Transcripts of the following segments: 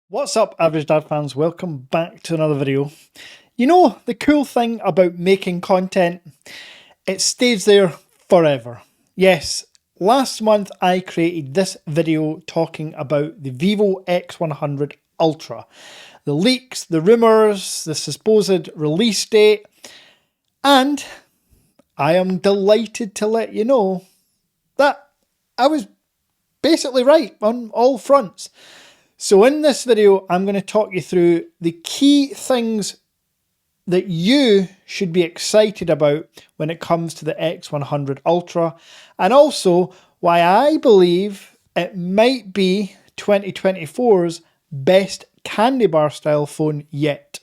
What's up, Average Dad fans? Welcome back to another video. You know, the cool thing about making content, it stays there forever. Yes, last month I created this video talking about the Vivo X100 Ultra. The leaks, the rumours, the supposed release date, and I am delighted to let you know that I was basically right on all fronts. So in this video, I'm going to talk you through the key things that you should be excited about when it comes to the X100 Ultra, and also why I believe it might be 2024's best candy bar style phone yet.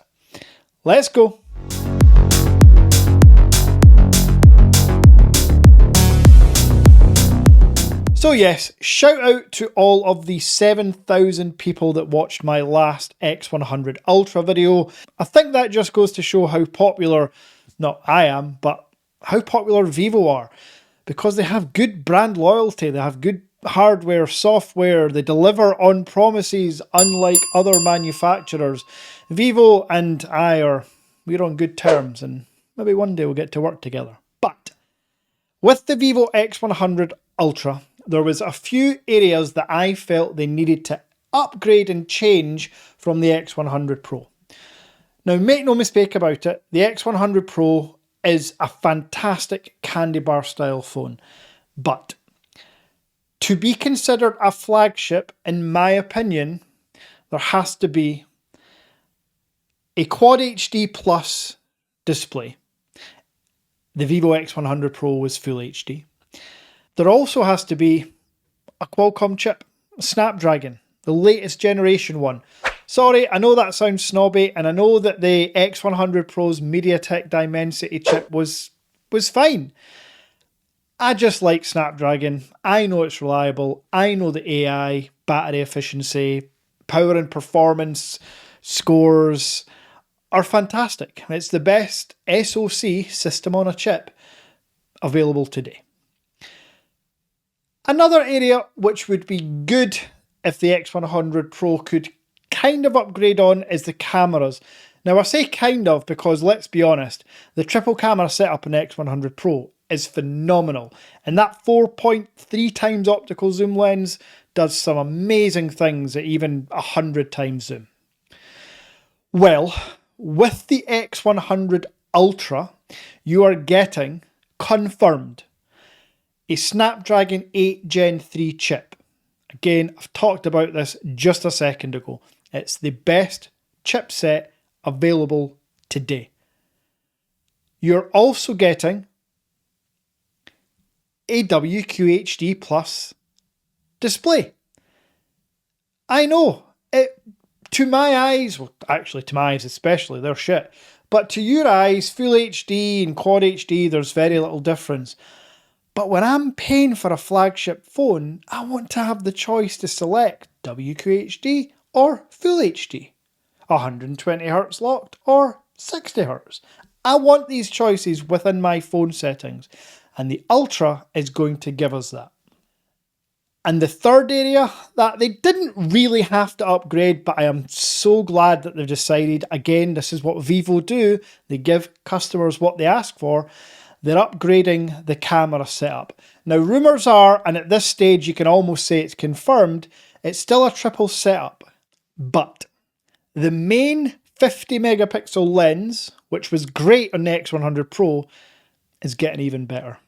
Let's go. So yes, shout out to all of the 7,000 people that watched my last X100 Ultra video. I think that just goes to show how popular, not I am, but how popular Vivo are. Because they have good brand loyalty, they have good hardware, software, they deliver on promises unlike other manufacturers. Vivo and we're on good terms, and maybe one day we'll get to work together. But with the Vivo X100 Ultra, there was a few areas that I felt they needed to upgrade and change from the X100 Pro. Now, make no mistake about it, the X100 Pro is a fantastic candy bar style phone. But to be considered a flagship, in my opinion, there has to be a Quad HD Plus display. The Vivo X100 Pro was Full HD. There also has to be a Qualcomm chip, a Snapdragon, the latest generation one. Sorry, I know that sounds snobby, and I know that the X100 Pro's MediaTek Dimensity chip was fine. I just like Snapdragon. I know it's reliable. I know the AI, battery efficiency, power and performance scores are fantastic. It's the best SoC system on a chip available today. Another area which would be good if the X100 Pro could kind of upgrade on is the cameras. Now I say kind of because let's be honest, the triple camera setup in the X100 Pro is phenomenal, and that 4.3 times optical zoom lens does some amazing things at even 100 times zoom. Well, with the X100 Ultra, you are getting confirmed a Snapdragon 8 Gen 3 chip. Again, I've talked about this just a second ago. It's the best chipset available today. You're also getting a WQHD Plus display. I know, to my eyes, well actually to my eyes especially, they're shit. But to your eyes, Full HD and Quad HD, there's very little difference. But when I'm paying for a flagship phone, I want to have the choice to select WQHD or Full HD, 120Hz locked or 60Hz. I want these choices within my phone settings, and the Ultra is going to give us that. And the third area that they didn't really have to upgrade, but I am so glad that they've decided, again, this is what Vivo do, they give customers what they ask for. They're upgrading the camera setup. Now, rumours are, and at this stage you can almost say it's confirmed, it's still a triple setup. But the main 50 megapixel lens, which was great on the X100 Pro, is getting even better.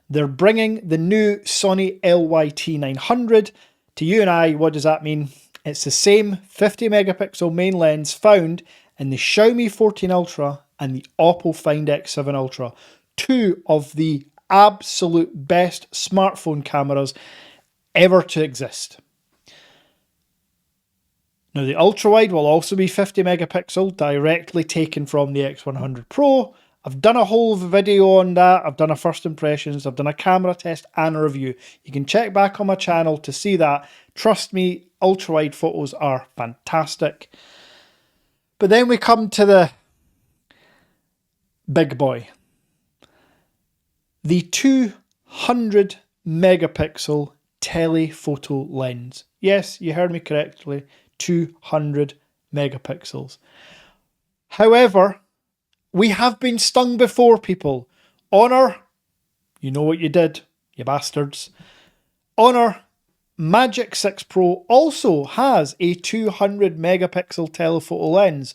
They're bringing the new Sony LYT900. To you and I, what does that mean? It's the same 50 megapixel main lens found in the Xiaomi 14 Ultra and the Oppo Find X7 Ultra. Two of the absolute best smartphone cameras ever to exist. Now the ultra-wide will also be 50 megapixel, directly taken from the X100 Pro. I've done a whole video on that, I've done a first impressions, I've done a camera test and a review. You can check back on my channel to see that. Trust me, ultra-wide photos are fantastic. But then we come to the big boy. The 200 megapixel telephoto lens. Yes, you heard me correctly. 200 megapixels. However, we have been stung before, people. Honor, you know what you did, you bastards. Honor Magic 6 Pro also has a 200 megapixel telephoto lens,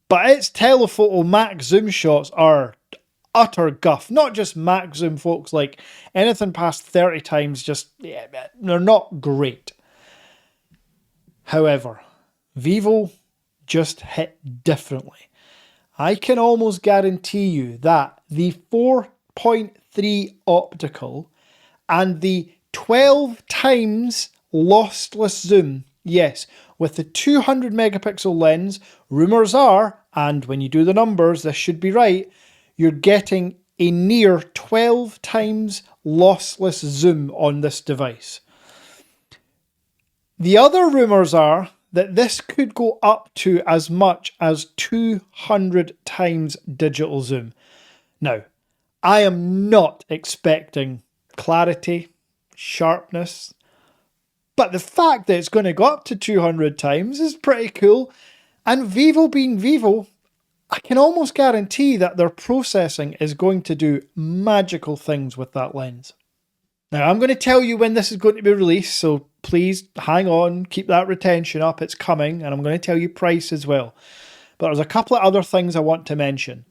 but its telephoto max zoom shots are utter guff. Not just max zoom, folks, like anything past 30 times, just, yeah, they're not great. However, Vivo just hit differently. I can almost guarantee you that the 4.3 optical and the 12 times lossless zoom, yes, with the 200 megapixel lens, rumours are, and when you do the numbers, this should be right, you're getting a near 12 times lossless zoom on this device. The other rumours are that this could go up to as much as 200 times digital zoom. Now, I am not expecting clarity, sharpness, but the fact that it's going to go up to 200 times is pretty cool. And Vivo being Vivo, I can almost guarantee that their processing is going to do magical things with that lens. Now, I'm going to tell you when this is going to be released, so please hang on, keep that retention up, it's coming, and I'm going to tell you price as well. But there's a couple of other things I want to mention.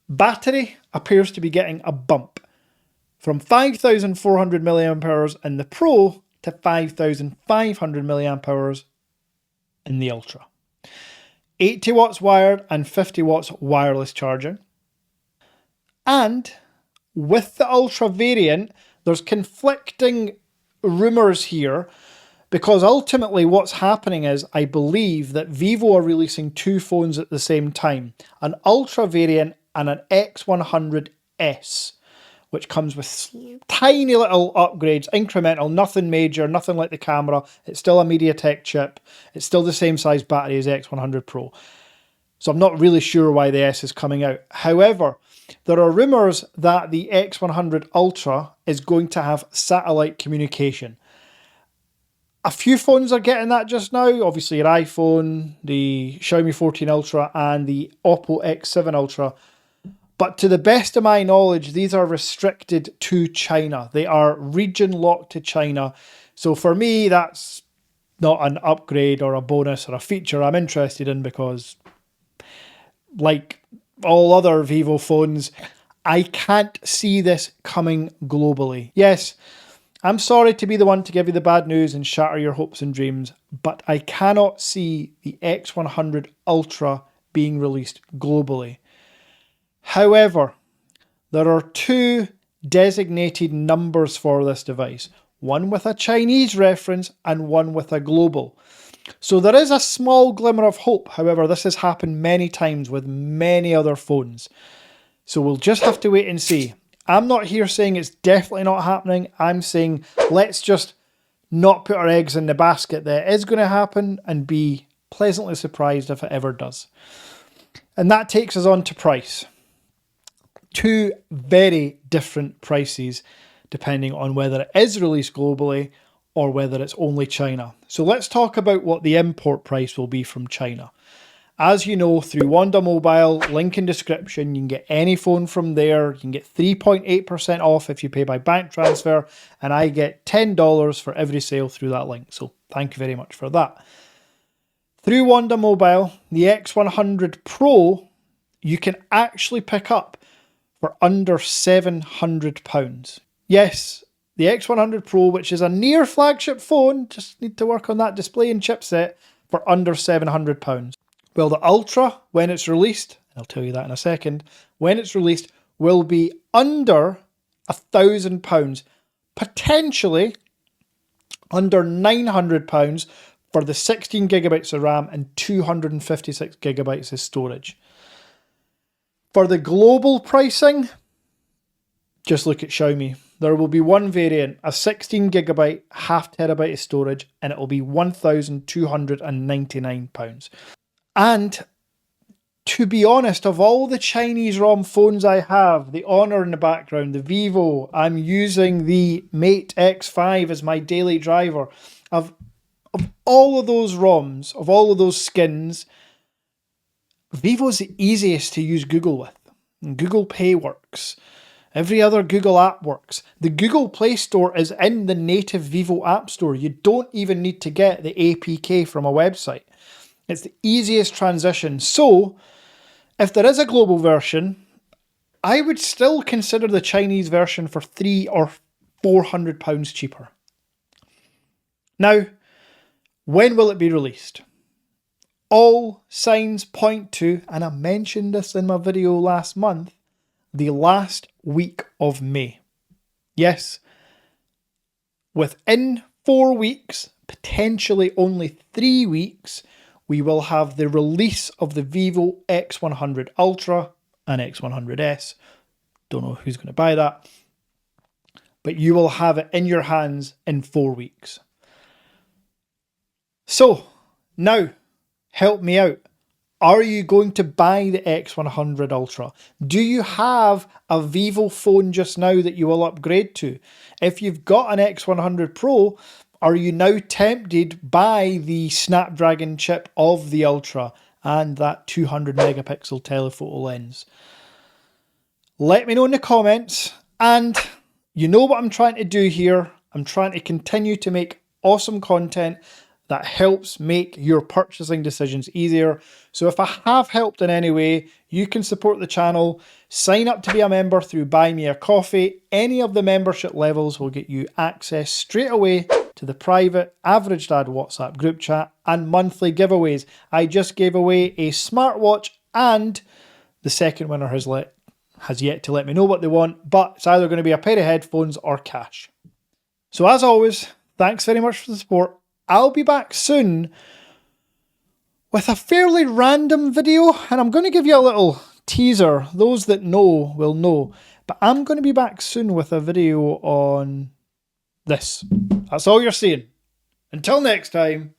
Battery appears to be getting a bump from 5,400 milliamp hours in the Pro to 5,500 milliamp hours in the Ultra. 80 watts wired and 50 watts wireless charging. And with the Ultra variant, there's conflicting rumours here, because ultimately what's happening is, I believe that Vivo are releasing two phones at the same time, an Ultra variant and an X100S, which comes with tiny little upgrades, incremental, nothing major, nothing like the camera. It's still a MediaTek chip. It's still the same size battery as X100 Pro. So I'm not really sure why the S is coming out. However, there are rumours that the X100 Ultra is going to have satellite communication. A few phones are getting that just now. Obviously your iPhone, the Xiaomi 14 Ultra and the Oppo X7 Ultra. But to the best of my knowledge, these are restricted to China. They are region locked to China. So for me, that's not an upgrade or a bonus or a feature I'm interested in, because like all other Vivo phones, I can't see this coming globally. Yes, I'm sorry to be the one to give you the bad news and shatter your hopes and dreams, but I cannot see the X100 Ultra being released globally. However, there are two designated numbers for this device, one with a Chinese reference and one with a global. So there is a small glimmer of hope. However, this has happened many times with many other phones. So we'll just have to wait and see. I'm not here saying it's definitely not happening. I'm saying let's just not put our eggs in the basket that it is going to happen and be pleasantly surprised if it ever does. And that takes us on to price. Two very different prices depending on whether it is released globally or whether it's only China. So let's talk about what the import price will be from China. As you know, through WONDA Mobile, link in description, you can get any phone from there. You can get 3.8% off if you pay by bank transfer, and I get $10 for every sale through that link. So thank you very much for that. Through WONDA Mobile, the X100 Pro, you can actually pick up for under £700. Yes, the X100 Pro, which is a near flagship phone, just need to work on that display and chipset, for under £700. Well, the Ultra, when it's released, I'll tell you that in a second, when it's released, will be under £1,000, potentially under £900 for the 16 gigabytes of RAM and 256 gigabytes of storage. For the global pricing, just look at Xiaomi. There will be one variant, a 16 gigabyte, half terabyte of storage, and it will be £1,299. And to be honest, of all the Chinese ROM phones I have, the Honor in the background, the Vivo, I'm using the Mate X5 as my daily driver. Of all of those ROMs, of all of those skins, Vivo's the easiest to use Google with. And Google Pay works. Every other Google app works. The Google Play Store is in the native Vivo App Store. You don't even need to get the APK from a website. It's the easiest transition. So, if there is a global version, I would still consider the Chinese version for £300 or £400 cheaper. Now, when will it be released? All signs point to, and I mentioned this in my video last month, the last week of May. Yes, within 4 weeks, potentially only 3 weeks, we will have the release of the Vivo X100 Ultra and X100S. Don't know who's going to buy that. But you will have it in your hands in 4 weeks. So, now, help me out. Are you going to buy the X100 Ultra? Do you have a Vivo phone just now that you will upgrade to? If you've got an X100 Pro, are you now tempted by the Snapdragon chip of the Ultra and that 200 megapixel telephoto lens? Let me know in the comments. And you know what I'm trying to do here. I'm trying to continue to make awesome content that helps make your purchasing decisions easier. So if I have helped in any way, you can support the channel. Sign up to be a member through Buy Me a Coffee. Any of the membership levels will get you access straight away to the private Average Dad WhatsApp group chat and monthly giveaways. I just gave away a smartwatch and the second winner has yet to let me know what they want, but it's either going to be a pair of headphones or cash. So as always, thanks very much for the support. I'll be back soon with a fairly random video, and I'm going to give you a little teaser. Those that know will know, but I'm going to be back soon with a video on this. That's all you're seeing. Until next time.